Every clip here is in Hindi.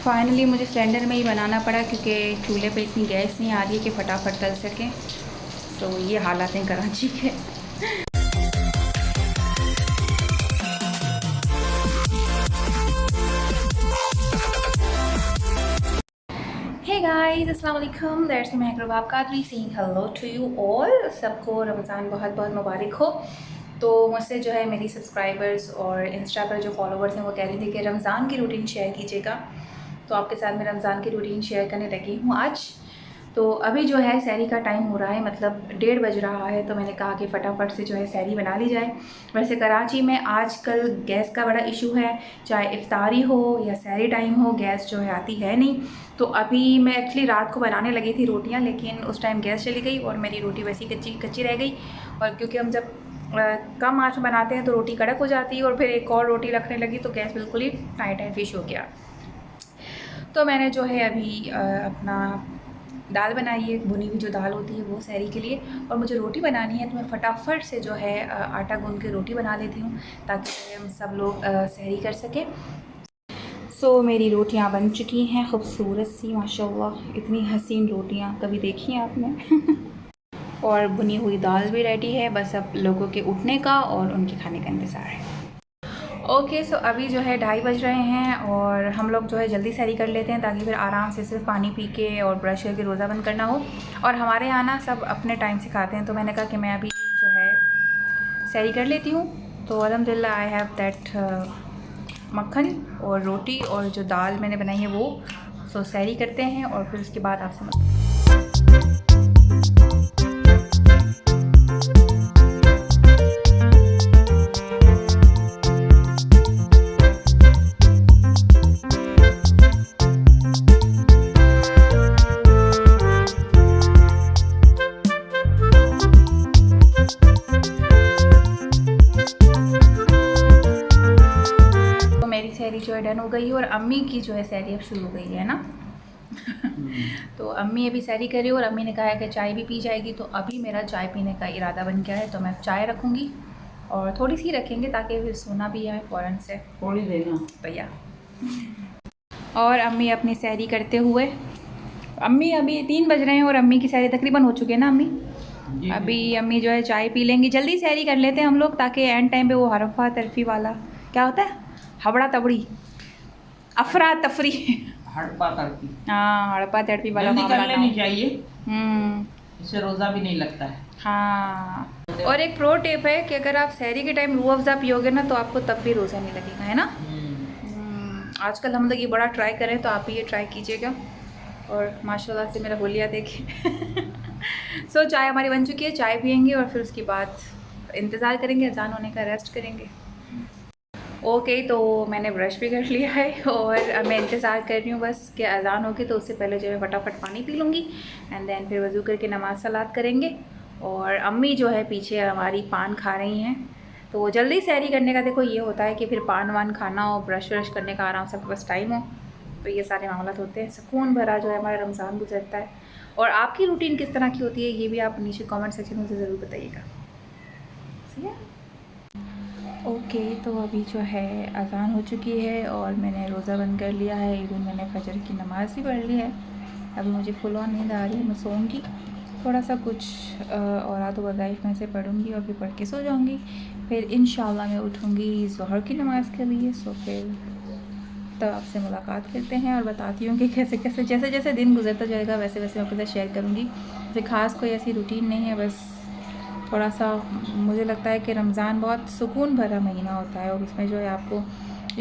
फाइनली मुझे सिलेंडर में ही बनाना पड़ा क्योंकि चूल्हे पे इतनी गैस नहीं आ रही है कि फटाफट तल सकें। तो ये हालात हैं कराची के। हे गाइस, अस्सलाम वालेकुम। That's me Mahkaroob Qadri saying hello to you all. सबको रमज़ान बहुत बहुत मुबारक हो। तो मुझसे जो है मेरी सब्सक्राइबर्स और इंस्टा पर जो फॉलोवर्स हैं वो कह रहे थे कि रमज़ान की रूटीन शेयर कीजिएगा, तो आपके साथ मैं रमज़ान की रूटीन शेयर करने लगी हूँ आज। तो अभी जो है सहरी का टाइम हो रहा है, मतलब 1:30 बज रहा है, तो मैंने कहा कि फटाफट से जो है सहरी बना ली जाए। वैसे कराची में आजकल गैस का बड़ा इशू है, चाहे इफ्तारी हो या सहरी टाइम हो, गैस जो है आती है नहीं। तो अभी मैं एक्चुअली रात को बनाने लगी थी रोटियां, लेकिन उस टाइम गैस चली गई और मेरी रोटी वैसी कच्ची कच्ची रह गई। और क्योंकि हम जब कम आँच में बनाते हैं तो रोटी कड़क हो जाती है, और फिर एक और रोटी रखने लगी तो गैस बिल्कुल ही टाइट फिश हो गया। तो मैंने जो है अभी अपना दाल बनाई है, भुनी हुई जो दाल होती है वो सहरी के लिए, और मुझे रोटी बनानी है। तो मैं फटाफट से जो है आटा गूंद के रोटी बना लेती हूँ ताकि हम सब लोग सहरी कर सकें। सो मेरी रोटियाँ बन चुकी हैं, खूबसूरत सी माशाल्लाह। इतनी हसीन रोटियाँ कभी देखी हैं आपने? और भुनी हुई दाल भी रेडी है, बस अब लोगों के उठने का और उनके खाने का इंतज़ार है। ओके, सो अभी जो है 2:30 बज रहे हैं और हम लोग जो है जल्दी सहरी कर लेते हैं ताकि फिर आराम से सिर्फ पानी पी के और ब्रश करके रोज़ा बंद करना हो। और हमारे यहाँ ना सब अपने टाइम से खाते हैं, तो मैंने कहा कि मैं अभी जो है सहरी कर लेती हूँ। तो अल्हम्दुलिल्लाह आई हैव दैट मक्खन और रोटी और जो दाल मैंने बनाई है वो। सो सहरी करते हैं और फिर उसके बाद आपसे सहरी जो है डन हो गई है, और अम्मी की जो है सहरी अब शुरू हो गई है ना। तो अम्मी अभी सहरी कर रही है और अम्मी ने कहा है कि चाय भी पी जाएगी। तो अभी मेरा चाय पीने का इरादा बन गया है, तो मैं चाय रखूँगी और थोड़ी सी रखेंगे ताकि फिर सोना भी है फ़ौरन से। थोड़ी देना भैया। और अम्मी अपनी सहरी करते हुए, अम्मी अभी 3 बज रहे हैं और अम्मी की सहरी तकरीबन हो चुकी है ना अम्मी। अभी अम्मी जो है चाय पी लेंगी। जल्दी सहरी कर लेते हैं हम लोग ताकि एंड टाइम पे वो हरफा तरफी वाला क्या होता है, हबड़ा तबड़ी, अफरा तफरी, हड़पा तड़पी, हाँ हड़पा तड़पी वाला जल्दी मामला कर लेनी चाहिए। इससे रोज़ा भी नहीं लगता है। हाँ, और एक प्रो टिप है कि अगर आप सहरी के टाइम रूह अफ़ज़ा पियोगे ना तो आपको तब भी रोज़ा नहीं लगेगा, है ना। आजकल हम लोग ये बड़ा ट्राई करें, तो आप भी ये ट्राई कीजिएगा। और माशाल्लाह से मेरा होलिया देखिए। सो चाय हमारी बन चुकी है, चाय पियेंगे और फिर उसके बाद इंतज़ार करेंगे अजान होने का, रेस्ट करेंगे। ओके, तो मैंने ब्रश भी कर लिया है और अब मैं इंतज़ार कर रही हूँ बस कि अजान होगी, तो उससे पहले जो है फटाफट पानी पी लूँगी एंड देन फिर वज़ू करके नमाज़ सलात करेंगे। और अम्मी जो है पीछे हमारी पान खा रही हैं, तो जल्दी सहरी करने का देखो ये होता है कि फिर पान वान खाना हो, ब्रश व्रश करने का आराम से आपके पास टाइम हो, तो ये सारे मामला होते हैं। सुकून भरा जो है हमारा रमज़ान गुजरता है। और आपकी रूटीन किस तरह की होती है ये भी आप नीचे कमेंट सेक्शन में ज़रूर बताइएगा। सही है। ओके, तो अभी जो है अज़ान हो चुकी है और मैंने रोज़ा बंद कर लिया है, इवन मैंने फजर की नमाज़ भी पढ़ ली है। अभी मुझे फुल ऑन नींद आ रही है, मैं सोऊंगी थोड़ा सा, कुछ और आदो वज़ाइफ में से पढ़ूंगी और फिर पढ़ के सो जाऊंगी। फिर इंशाल्लाह मैं उठूंगी ज़ोहर की नमाज़ के लिए। सो फिर तब आपसे मुलाकात करते हैं और बताती हूँ कि कैसे कैसे जैसे जैसे दिन गुजरता जाएगा वैसे वैसे मैं आपके साथ शेयर करूँगी। फिर ख़ास कोई ऐसी रूटीन नहीं है, बस थोड़ा सा मुझे लगता है कि रमज़ान बहुत सुकून भरा महीना होता है और उसमें जो है आपको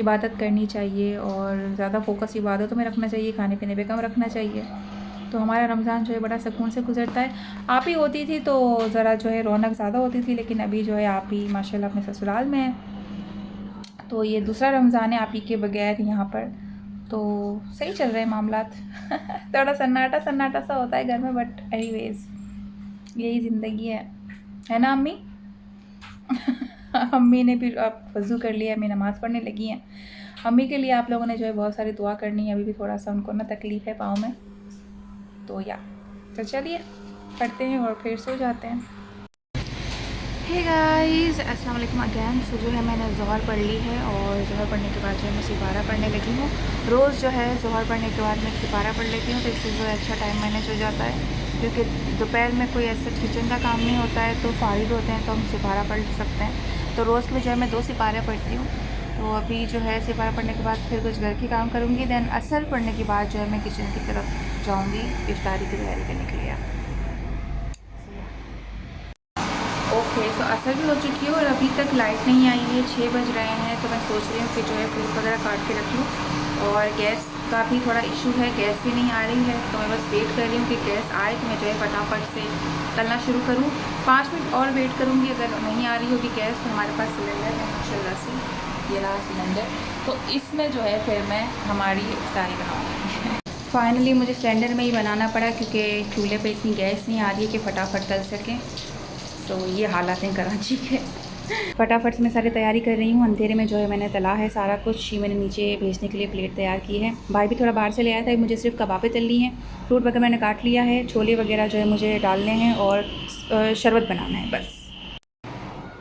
इबादत करनी चाहिए और ज़्यादा फोकस इबादतों में रखना चाहिए, खाने पीने पे कम रखना चाहिए। तो हमारा रमज़ान जो है बड़ा सुकून से गुजरता है। आप ही होती थी तो ज़रा जो है रौनक ज़्यादा होती थी, लेकिन अभी जो है आप ही माशाल्लाह अपने ससुराल में है, तो ये दूसरा रमज़ान है आप ही के बगैर यहाँ पर, तो सही चल रहे हैं मामलात। थोड़ा सन्नाटा सन्नाटा सा होता है घर में, बट एनीवेज़ यही ज़िंदगी है ना अम्मी। अम्मी ने भी अब वज़ू कर लिया, अम्मी नमाज़ पढ़ने लगी हैं। अम्मी के लिए आप लोगों ने जो है बहुत सारी दुआ करनी है, अभी भी थोड़ा सा उनको ना तकलीफ़ है पाँव में, तो चलिए पढ़ते हैं और फिर सो जाते हैं। हे गाइस, अस्सलाम वालेकुम अगैन। सो जो है मैंने ज़ोहर पढ़ ली है और ज़ोहर पढ़ने के बाद जो है मैं सिपारा पढ़ने लगी हूँ। रोज़ जो है ज़ोहर पढ़ने के बाद मैं सिपारा पढ़ लेती हूँ, तो इससे जो है अच्छा टाइम मैनेज हो जाता है, क्योंकि दोपहर में कोई ऐसा किचन का काम नहीं होता है, तो फारिग होते हैं तो हम सिपारा पढ़ सकते हैं। तो रोज़ के बजाय मैं 2 सिपारे पढ़ती हूँ। तो अभी जो है सिपारा पढ़ने के बाद फिर कुछ घर के काम करूँगी, दैन असर पढ़ने के बाद जो है मैं किचन की तरफ जाऊँगी इफ्तारी की तैयारी करने के लिए। ओके, तो असर भी हो चुकी है और अभी तक लाइट नहीं आई है, 6 बज रहे हैं। तो मैं सोच रही हूँ कि जो है फ्रूट वगैरह काट के रख लूँ, और गैस का भी थोड़ा इशू है, गैस भी नहीं आ रही है। तो मैं बस वेट कर रही हूँ कि गैस आए तो मैं जो है फटाफट से तलना शुरू करूँ। 5 मिनट और वेट करूँगी, अगर नहीं आ रही होगी गैस तो हमारे पास सिलेंडर है माशाल्लाह से, ये रहा सिलेंडर। तो इसमें जो है फिर मैं हमारी इफ्तारी बनाऊँगी। फाइनली मुझे सिलेंडर में ही बनाना पड़ा, क्योंकि चूल्हे पे इतनी गैस नहीं आ रही है कि फ़टाफट तल सकें। तो ये हालात हैं कराची के। फटाफट से मैं सारी तैयारी कर रही हूँ। अंधेरे में जो है मैंने तला है सारा कुछ, ये मैंने नीचे भेजने के लिए प्लेट तैयार की है। भाई भी थोड़ा बाहर से ले आया था, मुझे सिर्फ कबाबें तलनी है। फ्रूट वगैरह मैंने काट लिया है, छोले वगैरह जो है मुझे डालने हैं और शरबत बनाना है बस।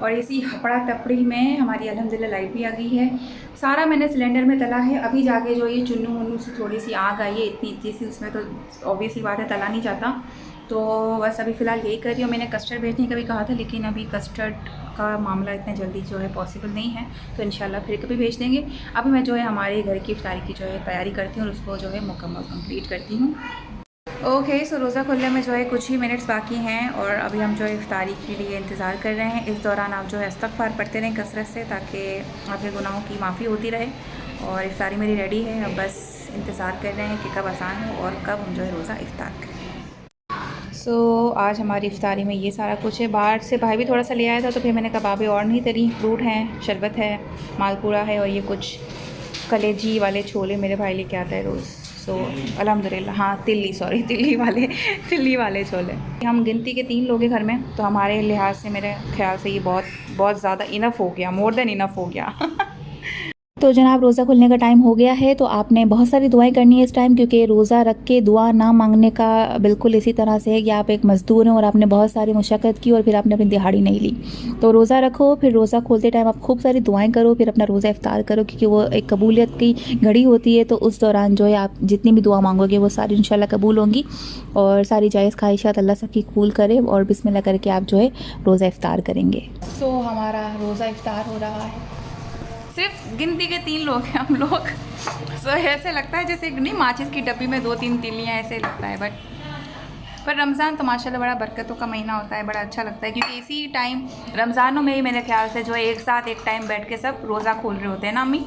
और इसी हपड़ा तपड़ी में हमारी अल्हम्दुलिल्लाह लाइट भी आ गई है। सारा मैंने सिलेंडर में तला है। अभी जाके जो ये चुन्नू मुन्नू से थोड़ी सी आग आई है, इतनी इतनी सी, उसमें तो ऑब्वियस ही बात है तला नहीं जाता। तो बस अभी फ़िलहाल यही कर रही हूँ। मैंने कस्टर्ड भेजने का भी कहा था, लेकिन अभी कस्टर्ड का मामला इतने जल्दी जो है पॉसिबल नहीं है, तो इंशाल्लाह फिर कभी भेज देंगे। अभी मैं जो है हमारे घर की इफ्तारी की जो है तैयारी करती हूँ और उसको जो है मुकम्मल कंप्लीट करती हूँ। ओके, सो रोज़ा खुलने में जो है कुछ ही मिनट्स बाकी हैं और अभी हम जो है इफ्तारी के लिए इंतज़ार कर रहे हैं। इस दौरान आप जो है इस्तग़फ़ार पढ़ते रहें कसरत से, ताकि आपके गुनाहों की माफ़ी होती रहे। और इफ्तारी मेरी रेडी है, अब बस इंतज़ार कर रहे हैं कि कब आसान हो और कब हम जो है रोज़ा इफ्तार करें। सो आज हमारी इफ्तारी में ये सारा कुछ है। बाहर से भाई भी थोड़ा सा ले आया था, तो फिर मैंने कबाबें और नहीं तली। फ्रूट हैं, शरबत है, मालपूड़ा है और ये कुछ कलेजी वाले छोले मेरे भाई लेके आता है रोज़। सो अल्हम्दुलिल्लाह, हाँ तिल्ली वाले छोले। हम गिनती के 3 लोग हैं घर में, तो हमारे लिहाज से मेरे ख्याल से ये बहुत ज़्यादा इनफ हो गया, मोर देन इनफ हो गया। तो जनाब रोज़ा खुलने का टाइम हो गया है, तो आपने बहुत सारी दुआएं करनी है इस टाइम, क्योंकि रोज़ा रख के दुआ ना मांगने का बिल्कुल इसी तरह से है कि आप एक मज़दूर हैं और आपने बहुत सारी मुशक्क़त की और फिर आपने अपनी दिहाड़ी नहीं ली। तो रोज़ा रखो, फिर रोज़ा खोलते टाइम आप खूब सारी दुआएं करो, फिर अपना रोज़ा इफ्तार करो, क्योंकि वो एक कबूलियत की घड़ी होती है। तो उस दौरान जो है आप जितनी भी दुआ मांगोगे वो सारी इंशाल्लाह कबूल होंगी, और सारी जायज़ ख्वाहिशात अल्लाह सबकी कबूल करे, और बिस्मिल्लाह करके आप जो है रोज़ा इफ्तार करेंगे। सो हमारा रोज़ा इफ्तार हो रहा है। सिर्फ गिनती के 3 लोग हैं हम लोग। सो ऐसे लगता है जैसे नहीं माचिस की डब्बी में 2-3 तिल्लियाँ, ऐसे लगता है। पर रमज़ान तो माशाल्लाह बड़ा बरकतों का महीना होता है, बड़ा अच्छा लगता है, क्योंकि इसी टाइम रमज़ानों में ही मेरे ख्याल से जो है एक साथ एक टाइम बैठ के सब रोज़ा खोल रहे होते हैं ना अम्मी।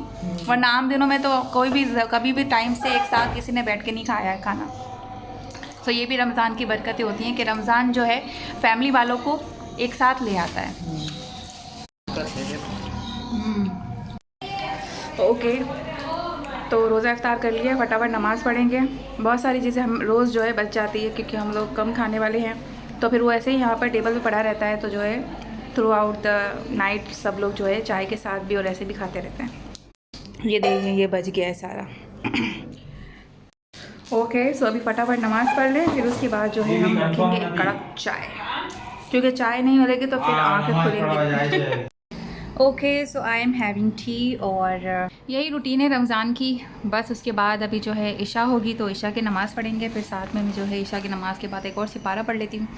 वरना आम दिनों में तो कोई भी कभी भी टाइम से एक साथ किसी ने बैठ के नहीं खाया है खाना। तो ये भी रमज़ान की बरकतें होती हैं कि रमज़ान जो है फैमिली वालों को एक साथ ले आता है। ओके, तो रोज़ा इफ्तार कर लिया, फटाफट नमाज़ पढ़ेंगे। बहुत सारी चीज़ें हम रोज़ जो है बच जाती है, क्योंकि हम लोग कम खाने वाले हैं, तो फिर वो ऐसे ही यहाँ पर टेबल पे पड़ा रहता है। तो जो है थ्रू आउट द नाइट सब लोग जो है चाय के साथ भी और ऐसे भी खाते रहते हैं। ये देखें, ये बच गया है सारा। ओके, सो अभी फटाफट नमाज़ पढ़ लें, फिर उसके बाद जो है हम रखेंगे एक कड़क चाय, क्योंकि चाय नहीं मिलेगी तो फिर आँखें खुलेंगी। Okay, so I am having T, और यही रूटीन है रमज़ान की। बस उसके बाद अभी जो है इशा होगी, तो इशा की नमाज़ पढ़ेंगे, फिर साथ में मैं जो है इशा की नमाज़ के बाद एक और सिपारा पढ़ लेती हूँ,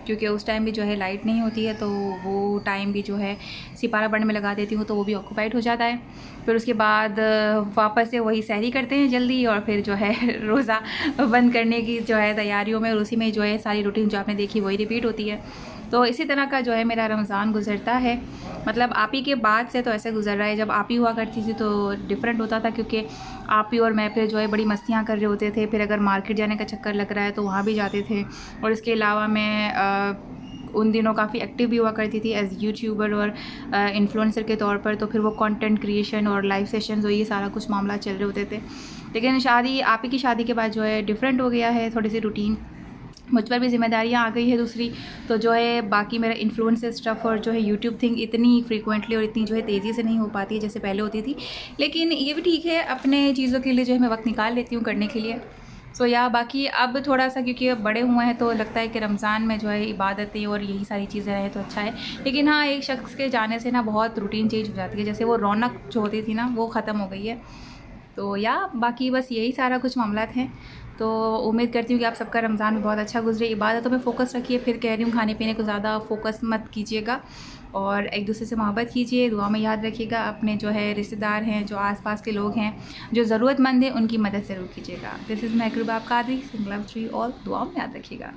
क्योंकि उस टाइम भी जो है लाइट नहीं होती है, तो वो टाइम भी जो है सिपारा पढ़ने में लगा देती हूँ, तो वो भी ऑक्यूपाइड हो जाता है। फिर उसके बाद वापस से वही सहरी करते हैं जल्दी, और फिर जो है रोज़ा बंद करने की जो है तैयारियों में, और उसी में जो है सारी रूटीन जो आपने देखी वही रिपीट होती है। तो इसी तरह का जो है मेरा रमज़ान गुज़रता है। मतलब आप ही के बाद से तो ऐसे गुज़र रहा है, जब आप ही हुआ करती थी तो डिफरेंट होता था, क्योंकि आप ही और मैं फिर जो है बड़ी मस्तियाँ कर रहे होते थे। फिर अगर मार्केट जाने का चक्कर लग रहा है तो वहाँ भी जाते थे, और इसके अलावा मैं उन दिनों काफ़ी एक्टिव भी हुआ करती थी एज़ यूट्यूबर और इन्फ्लुएंसर के तौर पर। तो फिर वो कंटेंट क्रिएशन और लाइव सेशंस और ये सारा कुछ मामला चल रहे होते थे। लेकिन शादी, आप ही की शादी के बाद जो है डिफरेंट हो गया है थोड़ी सी रूटीन, मुझ पर भी जिम्मेदारियाँ आ गई है दूसरी। तो जो है बाकी मेरा इन्फ्लुएंस स्टफ़ और जो है यूट्यूब थिंग इतनी फ्रीक्वेंटली और इतनी जो है तेज़ी से नहीं हो पाती है जैसे पहले होती थी। लेकिन ये भी ठीक है, अपने चीज़ों के लिए जो है मैं वक्त निकाल लेती हूँ करने के लिए। सो या बाकी अब थोड़ा सा क्योंकि अब बड़े हुए हैं तो लगता है कि रमज़ान में जो है इबादतें और यही सारी चीज़ें रहें तो अच्छा है। लेकिन हाँ, एक शख्स के जाने से ना बहुत रूटीन चेंज हो जाती है, जैसे वो रौनक जो होती थी ना वो ख़त्म हो गई है। तो या बाकी बस यही सारा कुछ मामलात हैं। तो उम्मीद करती हूँ कि आप सबका रमज़ान में बहुत अच्छा गुजरे। इबादतों में फ़ोकस रखिए, फिर कह रही हूँ खाने पीने को ज़्यादा फ़ोकस मत कीजिएगा और एक दूसरे से मोहब्बत कीजिए। दुआ में याद रखिएगा, अपने जो है रिश्तेदार हैं, जो आसपास के लोग हैं, जो ज़रूरतमंद हैं, उनकी मदद ज़रूर कीजिएगा। This is Mahkarooba Qadri, single love to you all. दुआ में याद रखिएगा।